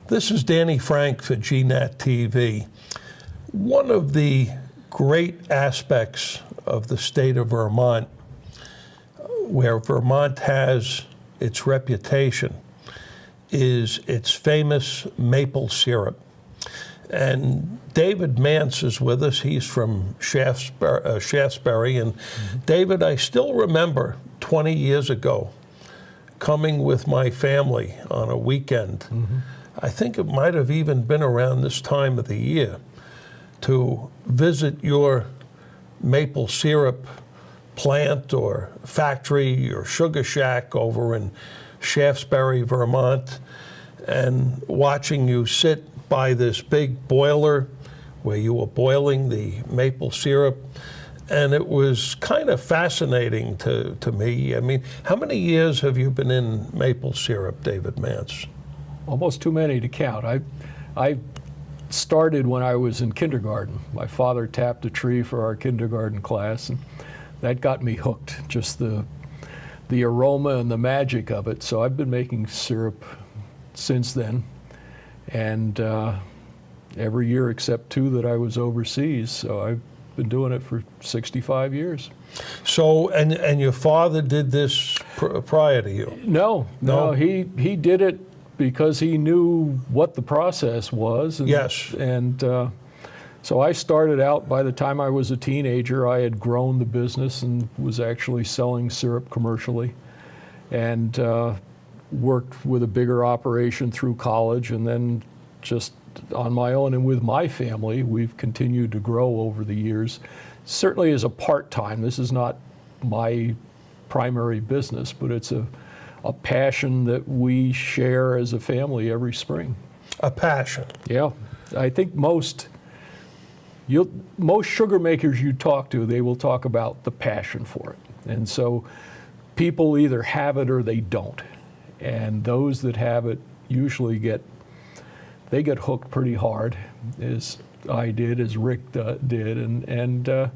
This is Danny Frank for GNAT-TV. One of the great aspects of the state of Vermont, where Vermont has its reputation, is its famous maple syrup. And David Mance is with us. He's from Shaftesbury. And David, I still remember 20 years ago coming with my family on a weekend. I think it might have even been around this time of the year, to visit your maple syrup plant or factory or sugar shack over in Shaftesbury, Vermont, and watching you sit by this big boiler where you were boiling the maple syrup. And it was kind of fascinating to me. I mean, how many years have you been in maple syrup, David Mance? Almost too many to count. I started when I was in kindergarten. My father tapped a tree for our kindergarten class, and that got me hooked, just the aroma and the magic of it. So I've been making syrup since then, and every year except 2 that I was overseas. So I've been doing it for 65 years. So, and your father did this prior to you? No, he did it because he knew what the process was. And, yes. And so I started out, by the time I was a teenager, I had grown the business and was actually selling syrup commercially, and worked with a bigger operation through college, and then just on my own and with my family, we've continued to grow over the years. Certainly as a part-time, this is not my primary business, but it's a passion that we share as a family every spring. A passion. Yeah. I think most sugar makers you talk to, they will talk about the passion for it. And so people either have it or they don't. And those that have it usually get hooked pretty hard, as I did, as Rick did. And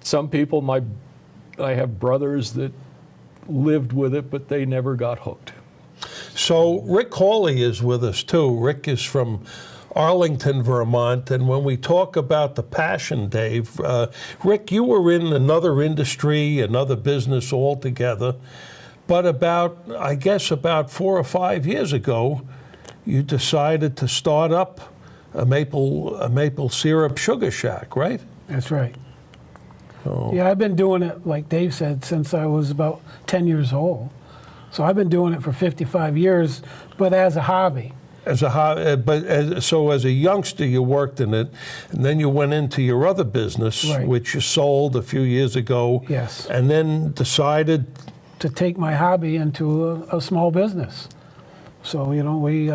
some people, I have brothers that lived with it, but they never got hooked. So Rick Hawley is with us too. Rick is from Arlington, Vermont, and when we talk about the passion, Dave, Rick, you were in another industry, another business altogether, but I guess about 4 or 5 years ago, you decided to start up a maple syrup sugar shack, right? That's right. Oh. Yeah, I've been doing it, like Dave said, since I was about 10 years old. So I've been doing it for 55 years, but as a hobby. So as a youngster, you worked in it, and then you went into your other business, right, which you sold a few years ago. Yes. And then decided to take my hobby into a small business. So, we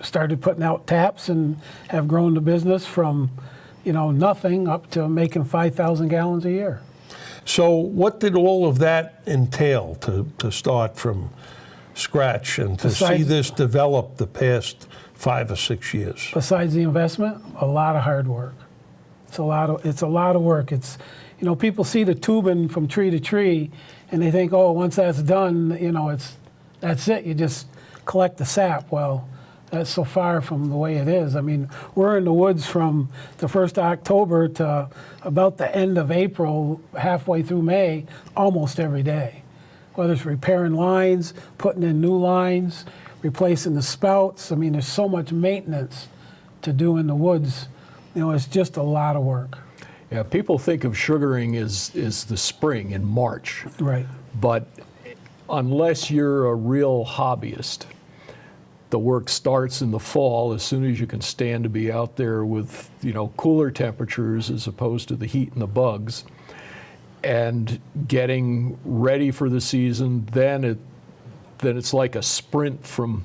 started putting out taps and have grown the business from, nothing up to making 5,000 gallons a year. So what did all of that entail to start from scratch and to see this develop the past 5 or 6 years? Besides the investment, a lot of hard work. It's a lot of work. It's, people see the tubing from tree to tree, and they think, oh, once that's done, that's it. You just collect the sap. Well, that's so far from the way it is. I mean, we're in the woods from the 1st of October to about the end of April, halfway through May, almost every day. Whether it's repairing lines, putting in new lines, replacing the spouts. I mean, there's so much maintenance to do in the woods. It's just a lot of work. Yeah, people think of sugaring as the spring in March. Right. But unless you're a real hobbyist, the work starts in the fall as soon as you can stand to be out there with, cooler temperatures as opposed to the heat and the bugs, and getting ready for the season. Then it's like a sprint from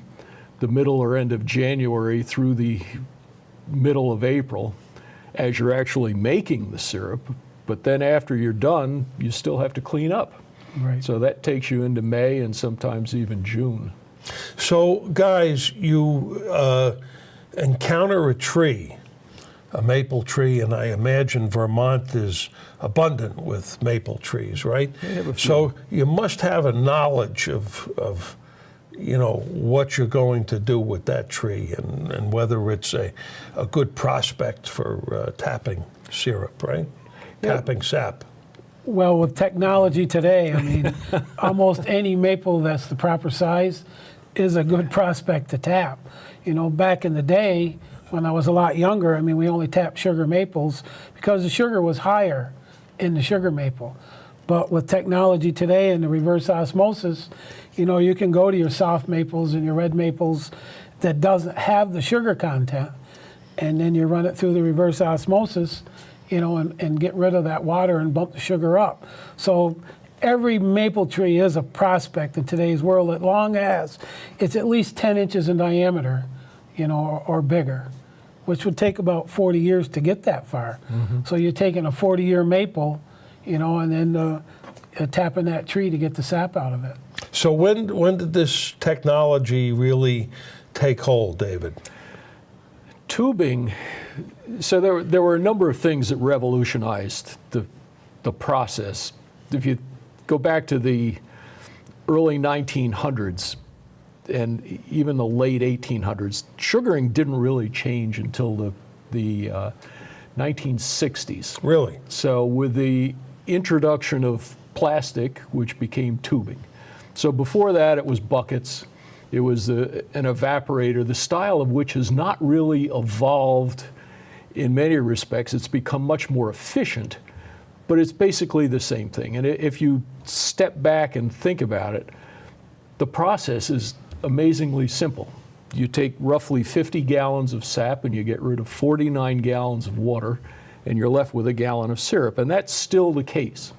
the middle or end of January through the middle of April as you're actually making the syrup. But then after you're done, you still have to clean up. Right. So that takes you into May and sometimes even June. So, guys, you encounter a tree, a maple tree, and I imagine Vermont is abundant with maple trees, right? We have a few. So you must have a knowledge of what you're going to do with that tree and whether it's a good prospect for tapping syrup, right? Yeah. Tapping sap. Well, with technology today, I mean, almost any maple that's the proper size is a good prospect to tap. Back in the day, when I was a lot younger, I mean, we only tapped sugar maples because the sugar was higher in the sugar maple. But with technology today and the reverse osmosis, you can go to your soft maples and your red maples that doesn't have the sugar content, and then you run it through the reverse osmosis, and get rid of that water and bump the sugar up. So every maple tree is a prospect in today's world, as long as it's at least 10 inches in diameter, or bigger, which would take about 40 years to get that far. Mm-hmm. So you're taking a 40-year maple, and then tapping that tree to get the sap out of it. So when did this technology really take hold, David? Tubing, so there were a number of things that revolutionized the process. If you go back to the early 1900s and even the late 1800s, sugaring didn't really change until the 1960s. Really? So with the introduction of plastic, which became tubing. So before that, it was buckets. It was an evaporator, the style of which has not really evolved in many respects. It's become much more efficient, but it's basically the same thing. And if you step back and think about it, the process is amazingly simple. You take roughly 50 gallons of sap and you get rid of 49 gallons of water, and you're left with a gallon of syrup. And that's still the case.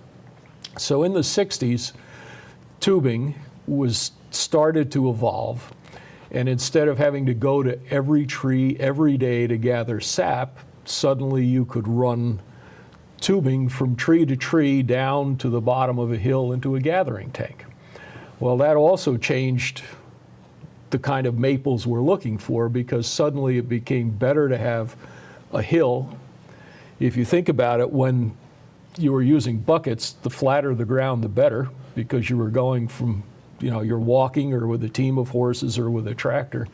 So in the 60s, tubing was started to evolve, and instead of having to go to every tree every day to gather sap, suddenly you could run tubing from tree to tree down to the bottom of a hill into a gathering tank. Well, that also changed the kind of maples we're looking for, because suddenly it became better to have a hill. If you think about it, when you were using buckets, the flatter the ground, the better, because you were going from, you're walking or with a team of horses or with a tractor.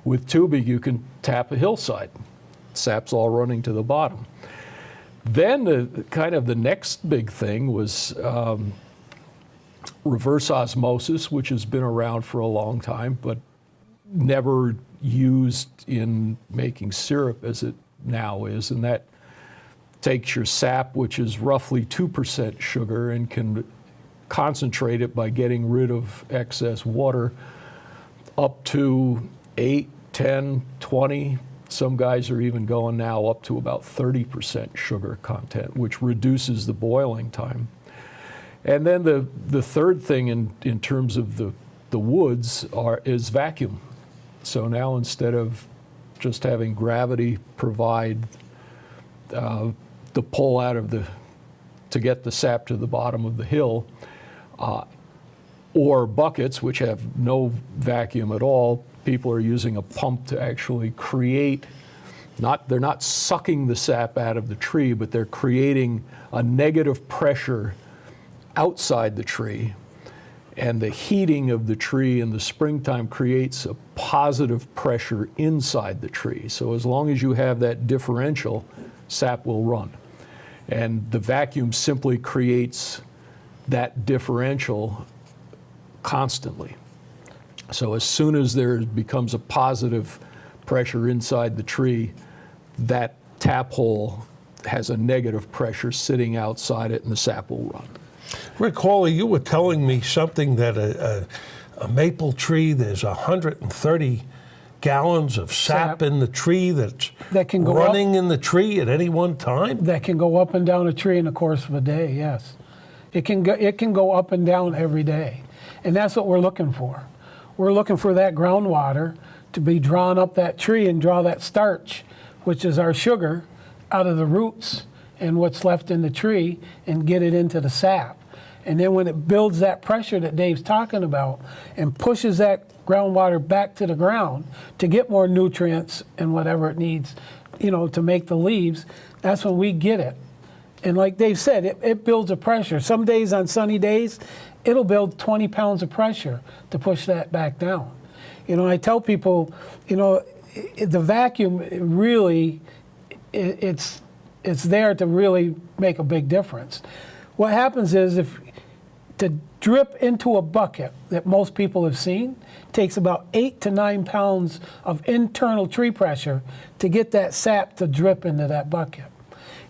With tubing, you can tap a hillside. Sap's all running to the bottom. Then the next big thing was reverse osmosis, which has been around for a long time, but never used in making syrup as it now is. And that takes your sap, which is roughly 2% sugar, and can concentrate it by getting rid of excess water up to 8, 10, 20. Some guys are even going now up to about 30% sugar content, which reduces the boiling time. And then the third thing in terms of the woods is vacuum. So now, instead of just having gravity provide the pull out of to get the sap to the bottom of the hill, or buckets, which have no vacuum at all, people are using a pump to actually create, they're not sucking the sap out of the tree, but they're creating a negative pressure outside the tree. And the heating of the tree in the springtime creates a positive pressure inside the tree. So as long as you have that differential, sap will run. And the vacuum simply creates that differential constantly. So as soon as there becomes a positive pressure inside the tree, that tap hole has a negative pressure sitting outside it, and the sap will run. Rick Hawley, you were telling me something that a maple tree, there's 130 gallons of sap in the tree that can go running in the tree at any one time? That can go up and down a tree in the course of a day, yes. It can go up and down every day. And that's what we're looking for. We're looking for that groundwater to be drawn up that tree and draw that starch, which is our sugar, out of the roots and what's left in the tree, and get it into the sap. And then when it builds that pressure that Dave's talking about and pushes that groundwater back to the ground to get more nutrients and whatever it needs, to make the leaves, that's when we get it. And like Dave said, it builds a pressure. Some days, on sunny days, it'll build 20 pounds of pressure to push that back down. You know, I tell people, you know, the vacuum really, it's there to really make a big difference. What happens is if to drip into a bucket that most people have seen takes about 8 to 9 pounds of internal tree pressure to get that sap to drip into that bucket.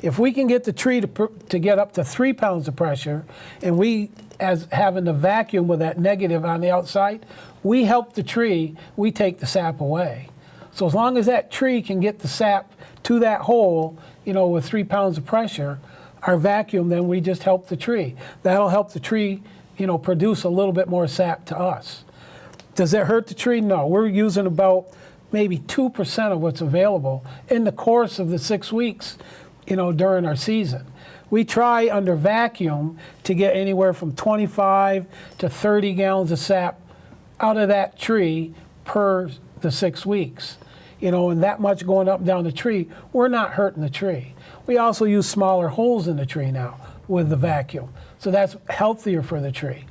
If we can get the tree to get up to 3 pounds of pressure, and we, as having the vacuum with that negative on the outside, we help the tree, we take the sap away. So as long as that tree can get the sap to that hole, you know, with 3 pounds of pressure, our vacuum, then we just help the tree. That'll help the tree, you know, produce a little bit more sap to us. Does it hurt the tree? No. We're using about maybe 2% of what's available in the course of the 6 weeks, you know, during our season. We try under vacuum to get anywhere from 25 to 30 gallons of sap out of that tree per the 6 weeks. You know, and that much going up and down the tree, we're not hurting the tree. We also use smaller holes in the tree now with the vacuum. So that's healthier for the tree.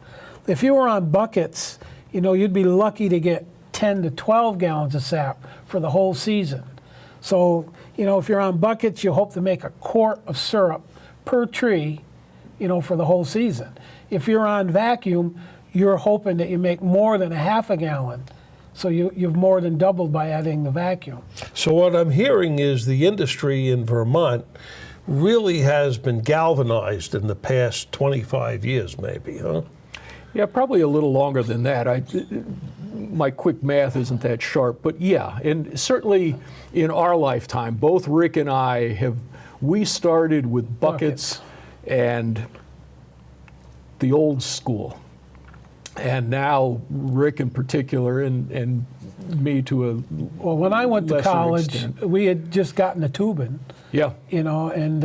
If you were on buckets, you know, you'd be lucky to get 10 to 12 gallons of sap for the whole season. So, you know, if you're on buckets, you hope to make a quart of syrup per tree, you know, for the whole season. If you're on vacuum, you're hoping that you make more than a half a gallon. So you've more than doubled by adding the vacuum. So what I'm hearing is the industry in Vermont really has been galvanized in the past 25 years, maybe, huh? Yeah, probably a little longer than that. My quick math isn't that sharp, but yeah, and certainly in our lifetime, both Rick and I we started with buckets and the old school. And now Rick in particular and me to a Well, when I went to lesser college, extent. we had just gotten a tubing. Yeah. You know, and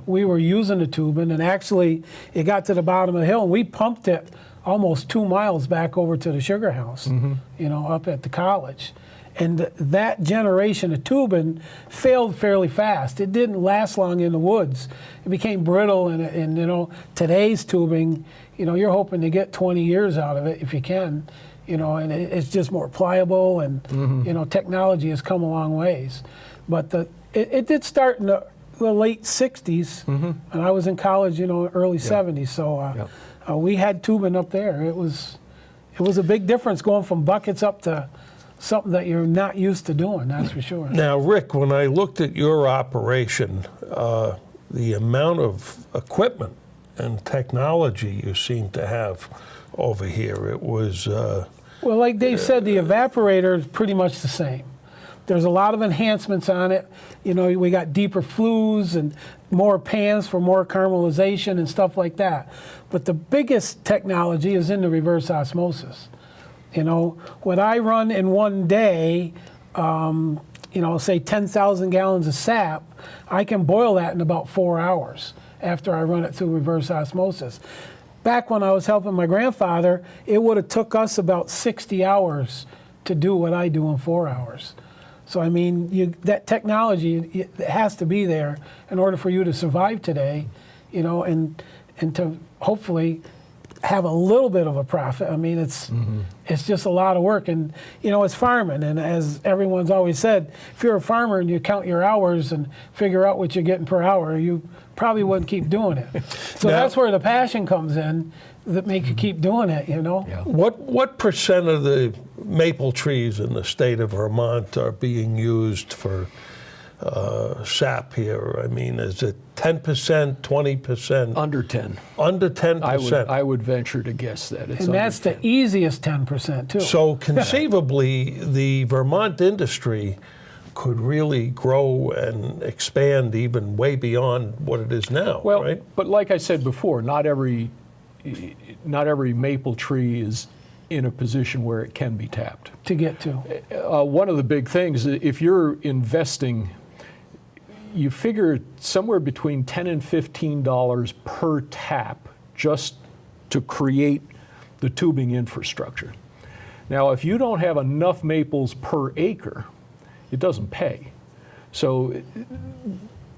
we were using the tubing, and actually it got to the bottom of the hill, and we pumped it almost 2 miles back over to the sugar house, you know, up at the college. And that generation of tubing failed fairly fast. It didn't last long in the woods. It became brittle, and you know, today's tubing, you know, you're hoping to get 20 years out of it if you can, you know, and it's just more pliable, and you know, technology has come a long ways. But it did start in the late 60s, and I was in college, you know, early 70s. So we had tubing up there. It was a big difference going from buckets up to something that you're not used to doing, that's for sure. Now, Rick, when I looked at your operation, the amount of equipment and technology you seem to have over here, it was... Well, like Dave said, the evaporator is pretty much the same. There's a lot of enhancements on it. You know, we got deeper flues and more pans for more caramelization and stuff like that. But the biggest technology is in the reverse osmosis. You know, what I run in one day, you know, say 10,000 gallons of sap, I can boil that in about 4 hours after I run it through reverse osmosis. Back when I was helping my grandfather, it would have took us about 60 hours to do what I do in 4 hours. So, I mean, that technology, it has to be there in order for you to survive today, you know, and to hopefully have a little bit of a profit. I mean, it's just a lot of work, and you know, it's farming. And as everyone's always said, if you're a farmer and you count your hours and figure out what you're getting per hour, you probably wouldn't keep doing it. So that's where the passion comes in that makes you keep doing it. You know. Yeah. What percent of the maple trees in the state of Vermont are being used for sap here? I mean, is it 10%, 20%? Under 10. Under 10%. I would venture to guess that it's And that's the easiest 10% too. So conceivably, the Vermont industry could really grow and expand even way beyond what it is now, well, right? but like I said before, not every maple tree is in a position where it can be tapped. to get to. One of the big things, if you're investing, you figure somewhere between $10 and $15 per tap just to create the tubing infrastructure. Now, if you don't have enough maples per acre, it doesn't pay. So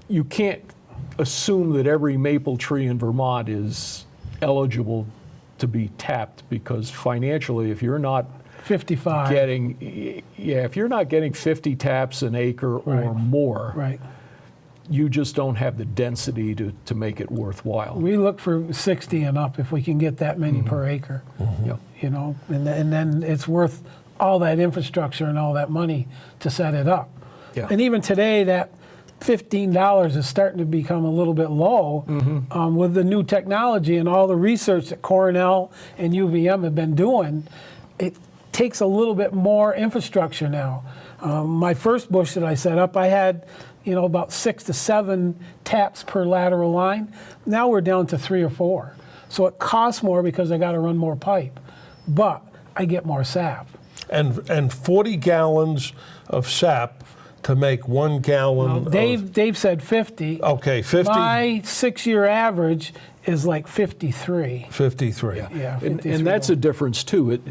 you can't assume that every maple tree in Vermont is eligible to be tapped, because financially, if you're not 55. if you're not getting 50 taps an acre or Right. more, Right. you just don't have the density to make it worthwhile. We look for 60 and up if we can get that many per acre. Yep. You know, and then it's worth all that infrastructure and all that money to set it up. Yeah. And even today, that $15 is starting to become a little bit low with the new technology and all the research that Cornell and UVM have been doing. It takes a little bit more infrastructure now. My first bush that I set up, I had about 6 to 7 taps per lateral line. Now we're down to 3 or 4. So it costs more because I got to run more pipe, but I get more sap. And 40 gallons of sap to make 1 gallon of... Dave said 50. Okay, 50? My 6-year average is like 53. 53. Yeah, And 53. that's a difference too.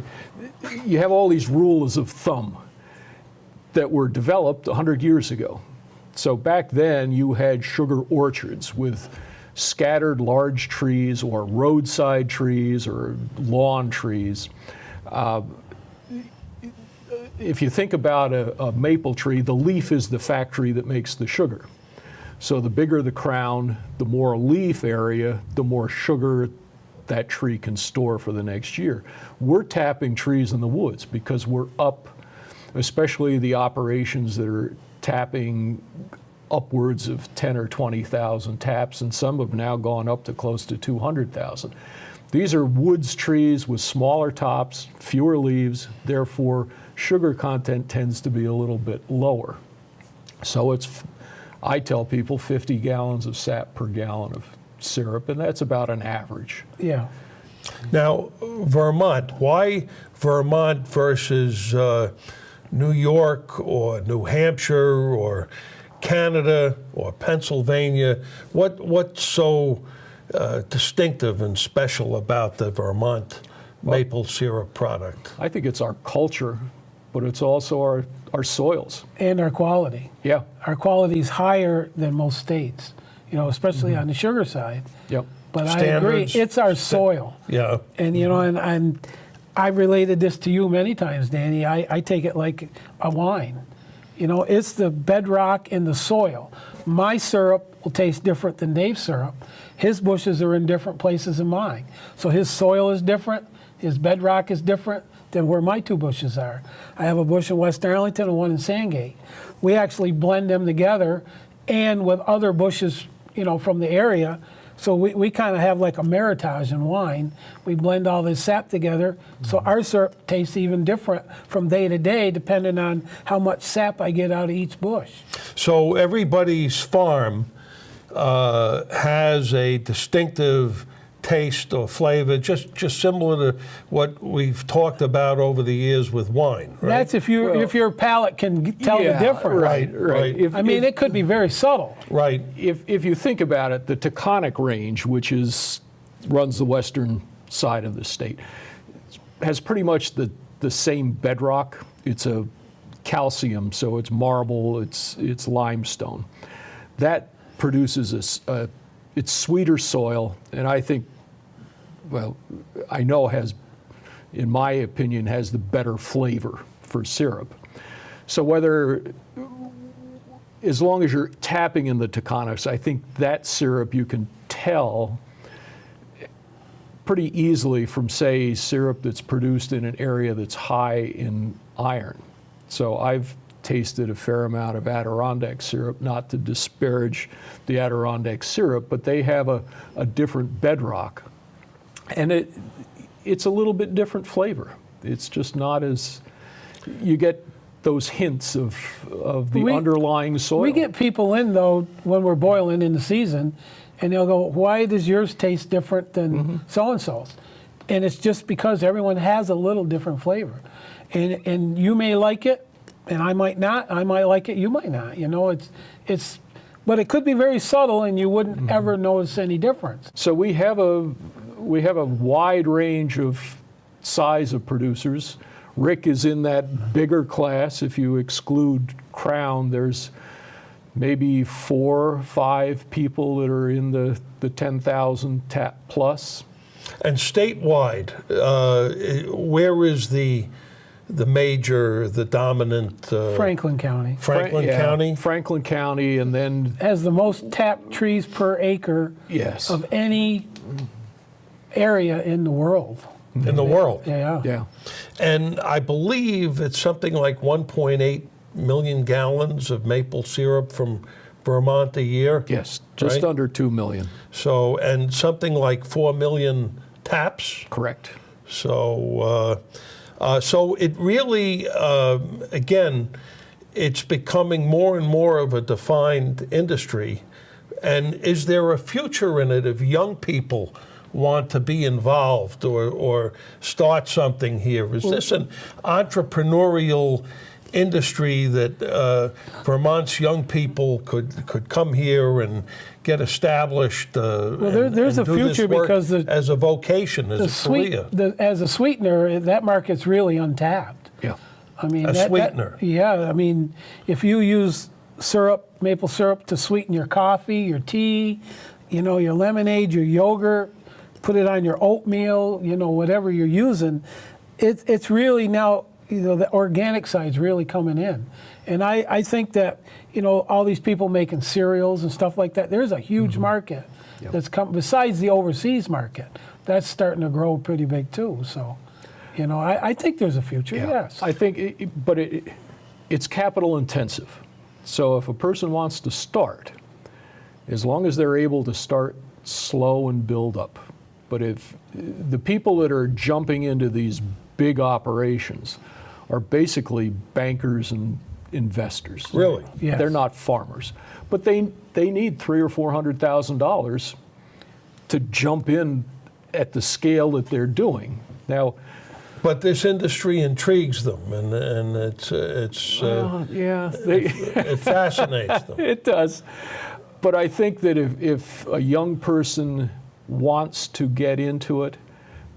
You have all these rules of thumb that were developed 100 years ago. So back then you had sugar orchards with scattered large trees or roadside trees or lawn trees. If you think about a maple tree, the leaf is the factory that makes the sugar. So the bigger the crown, the more leaf area, the more sugar that tree can store for the next year. We're tapping trees in the woods because we're up, especially the operations that are tapping upwards of 10 or 20,000 taps, and some have now gone up to close to 200,000. These are woods trees with smaller tops, fewer leaves, therefore sugar content tends to be a little bit lower. So I tell people 50 gallons of sap per gallon of syrup, and that's about an average. Yeah. Now, Vermont, why Vermont versus New York or New Hampshire or Canada or Pennsylvania? What's so distinctive and special about the Vermont maple syrup product? I think it's our culture, but it's also our soils. And our quality. Yeah. Our quality is higher than most states, especially on the sugar side. Yep. But I agree, Standards. it's our soil. Yeah. And, and I related this to you many times, Danny. I take it like a wine. It's the bedrock in the soil. My syrup will taste different than Dave's syrup. His bushes are in different places than mine. So his soil is different, his bedrock is different than where my 2 bushes are. I have a bush in West Arlington and one in Sandgate. We actually blend them together and with other bushes, from the area. So we kind of have like a meritage in wine. We blend all this sap together. So our syrup tastes even different from day to day, depending on how much sap I get out of each bush. So everybody's farm has a distinctive taste or flavor, just similar to what we've talked about over the years with wine, right? That's if your palate can tell the difference. Right. It could be very subtle. Right. If you think about it, the Taconic Range, which runs the western side of the state, has pretty much the same bedrock. It's a calcium, so it's marble, it's limestone. That produces it's sweeter soil, and I think, I know in my opinion, has the better flavor for syrup. So as long as you're tapping in the Taconics, I think that syrup you can tell pretty easily from, say, syrup that's produced in an area that's high in iron. So I've tasted a fair amount of Adirondack syrup, not to disparage the Adirondack syrup, but they have a different bedrock. And it's a little bit different flavor. It's just not as, you get those hints of the underlying soil. We get people in, though, when we're boiling in the season, and they'll go, why does yours taste different than so-and-so's? And it's just because everyone has a little different flavor. And you may like it, and I might not. I might like it, you might not. But it could be very subtle, and you wouldn't ever notice any difference. So we have a wide range of size of producers. Rick is in that bigger class. If you exclude Crown, there's maybe 4 or 5 people that are in the 10,000 tap plus. And statewide, where is the the dominant Franklin County Franklin Yeah, County? Franklin County, and then has the most tapped trees per acre yes, of any area in the world. In the world. Yeah. yeah, And I believe it's something like 1.8 million gallons of maple syrup from Vermont a year. yes, just Right. under 2 million. So, and something like 4 million taps. Correct. So, so it really, again, it's becoming more and more of a defined industry. And is there a future in it if young people want to be involved or start something here? Is this an entrepreneurial industry that Vermont's young people could come here and get established? there's and a do this future work because as a vocation, as a career. as a sweetener, that market's really untapped. Yeah. I mean, A sweetener. yeah, I mean, if you use syrup, maple syrup, to sweeten your coffee, your tea, your lemonade, your yogurt, put it on your oatmeal, whatever you're using, it's really now, the organic side's really coming in. And I think that, all these people making cereals and stuff like that, there's a huge market that's come, besides the overseas market, that's starting to grow pretty big too. So, I think there's a future, yes. I think, it's capital intensive. So if a person wants to start, as long as they're able to start slow and build up. But if the people that are jumping into these big operations are basically bankers and investors. Really? Yes. They're not farmers. But they need $300,000 or $400,000 to jump in at the scale that they're doing. Now, But this industry intrigues them, and yeah, it fascinates them. it does. But I think that if a young person wants to get into it,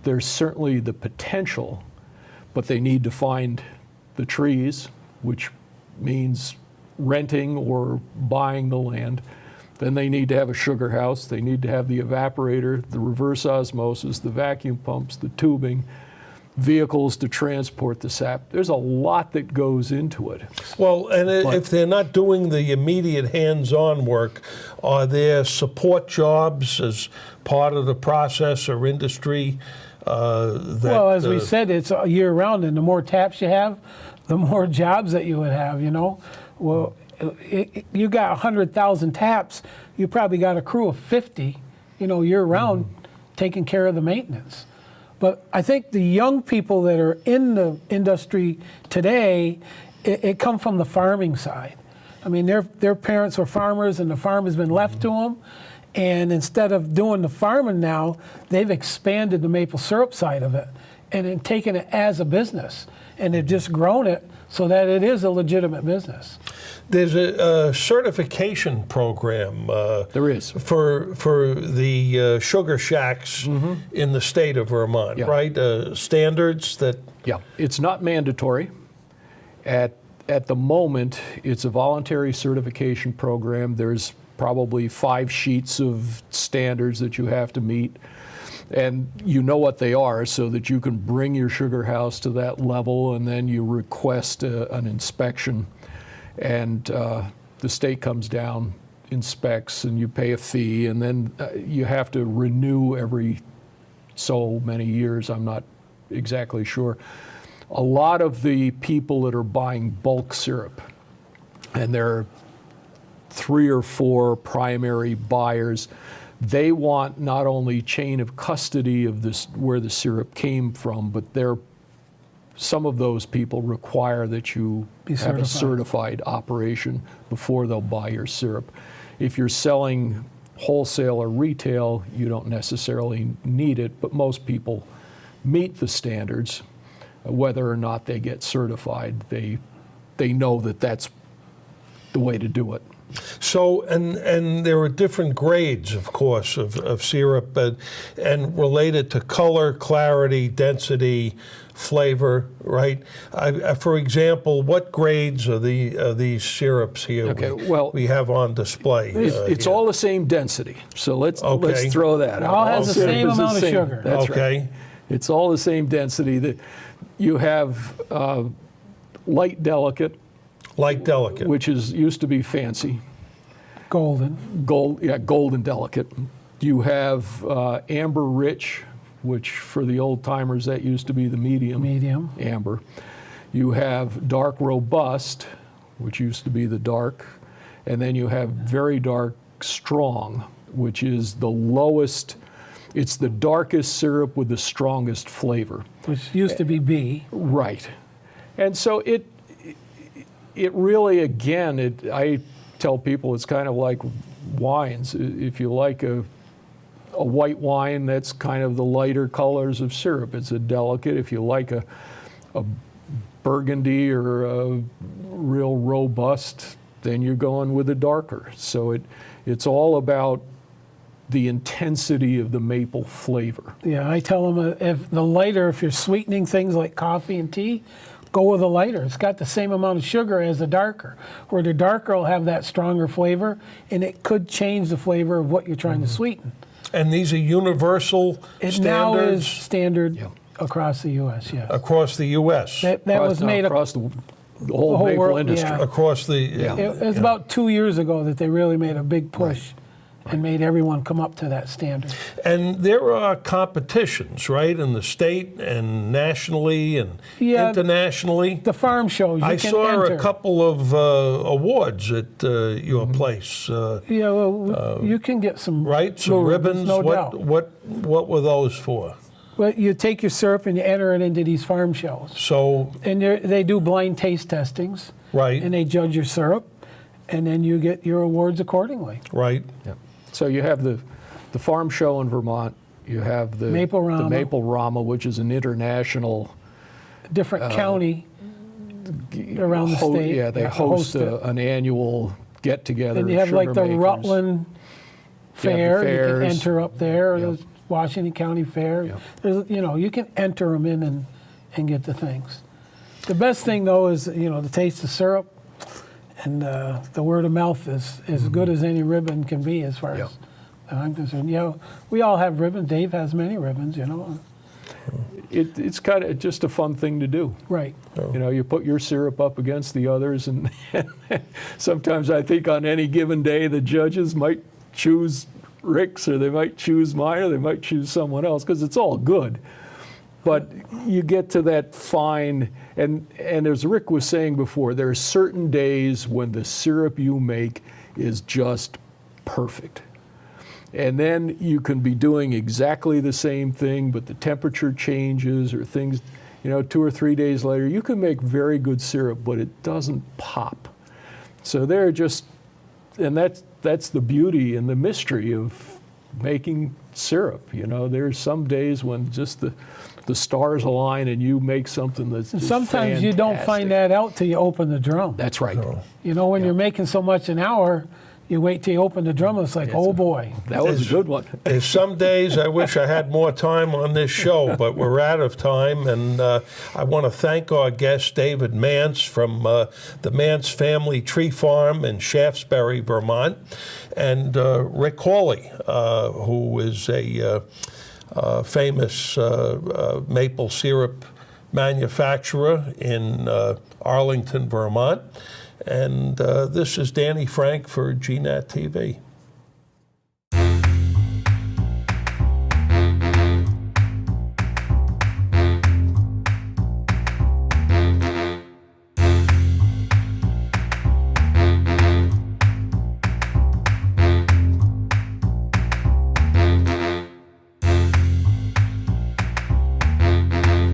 there's certainly the potential, but they need to find the trees, which means renting or buying the land. Then they need to have a sugar house. They need to have the evaporator, the reverse osmosis, the vacuum pumps, the tubing, vehicles to transport the sap. There's a lot that goes into it. Well, and if they're not doing the immediate hands-on work, are there support jobs as part of the process or industry? Well, as we said, it's year-round, and the more taps you have, the more jobs that you would have, Well, you got 100,000 taps, you probably got a crew of 50, year-round, taking care of the maintenance. But I think the young people that are in the industry today, it come from the farming side. I mean, their parents were farmers, and the farm has been left to them. And instead of doing the farming now, they've expanded the maple syrup side of it and then taken it as a business. And they've just grown it so that it is a legitimate business. There's a certification program. There is. For the sugar shacks in the state of Vermont, Yeah. right? Standards that. Yeah, it's not mandatory. At the moment, it's a voluntary certification program. There's probably 5 sheets of standards that you have to meet. And you know what they are so that you can bring your sugar house to that level, and then you request an inspection. And the state comes down, inspects, and you pay a fee, and then you have to renew every so many years. I'm not exactly sure. A lot of the people that are buying bulk syrup, and there are 3 or 4 primary buyers, they want not only chain of custody of this, where the syrup came from, but some of those people require that you have a certified operation before they'll buy your syrup. If you're selling wholesale or retail, you don't necessarily need it, but most people meet the standards. Whether or not they get certified, they know that that's the way to do it. So, and there are different grades, of course, of syrup, and related to color, clarity, density, flavor, right? For example, what grades are these syrups here we have on display? It's all the same density, so let's throw that out. It all has the same amount of sugar. That's okay. Right. It's all the same density. You have light delicate, Light delicate. which used to be fancy. Golden. Golden delicate. You have amber rich, which for the old timers that used to be the medium amber. You have dark robust, which used to be the dark, and then you have very dark strong, which is the lowest. It's the darkest syrup with the strongest flavor. Which used to be B. Right. And so it really, again, I tell people it's kind of like wines. If you like a white wine, that's kind of the lighter colors of syrup. It's a delicate. If you like a burgundy or a real robust, then you're going with a darker. So it's all about the intensity of the maple flavor. Yeah, I tell them if you're sweetening things like coffee and tea, go with the lighter. It's got the same amount of sugar as the darker, where the darker will have that stronger flavor, and it could change the flavor of what you're trying to sweeten. And these are universal It standards? now is standard across the U.S., yes. Across the U.S.? That was made across the whole maple world, industry. yeah. Across the... It was about 2 years ago that they really made a big push and made everyone come up to that standard. And there are competitions, right, in the state and nationally and internationally? The farm shows, you I can saw enter. a couple of awards at your place. Yeah, well, you can get some Right, some blue ribbons. no doubt. What were those for? Well, you take your syrup and you enter it into these farm shows. So, And they do blind taste testings. right, And they judge your syrup, and then you get your awards accordingly. right. Yeah. So you have the farm show in Vermont. You have the Maple Rama. the Maple Rama, which is an international Different county around the state. Yeah, they host it. an annual get together. And you have like the Rutland Fair. You can fairs. enter up there. Or Yep. the Washington County Fair. Yep. There's, you can enter them in and get the things. The best thing though is the taste of syrup. And the word of mouth is as good as any ribbon can be, as far as I'm concerned. We all have ribbons. Dave has many ribbons, It's kind of just a fun thing to do. Right. You put your syrup up against the others, and sometimes I think on any given day the judges might choose Rick's, or they might choose mine, or they might choose someone else, because it's all good. But you get to that fine, and as Rick was saying before, there are certain days when the syrup you make is just perfect. And then you can be doing exactly the same thing, but the temperature changes or things, 2 or 3 days later, you can make very good syrup, but it doesn't pop. So they're just, and that's the beauty and the mystery of making syrup. There's some days when just the stars align and you make something that's And just sometimes you don't find fantastic. that out till you open the drum. That's right. When you're making so much an hour, you wait till you open the drum, and it's like, oh boy. That was a good one. There's some days I wish I had more time on this show, but we're out of time. And I want to thank our guest, David Mance, from the Mance Family Tree Farm in Shaftesbury, Vermont, and Rick Hawley, who is a famous maple syrup manufacturer in Arlington, Vermont. And this is Danny Frank for GNAT-TV.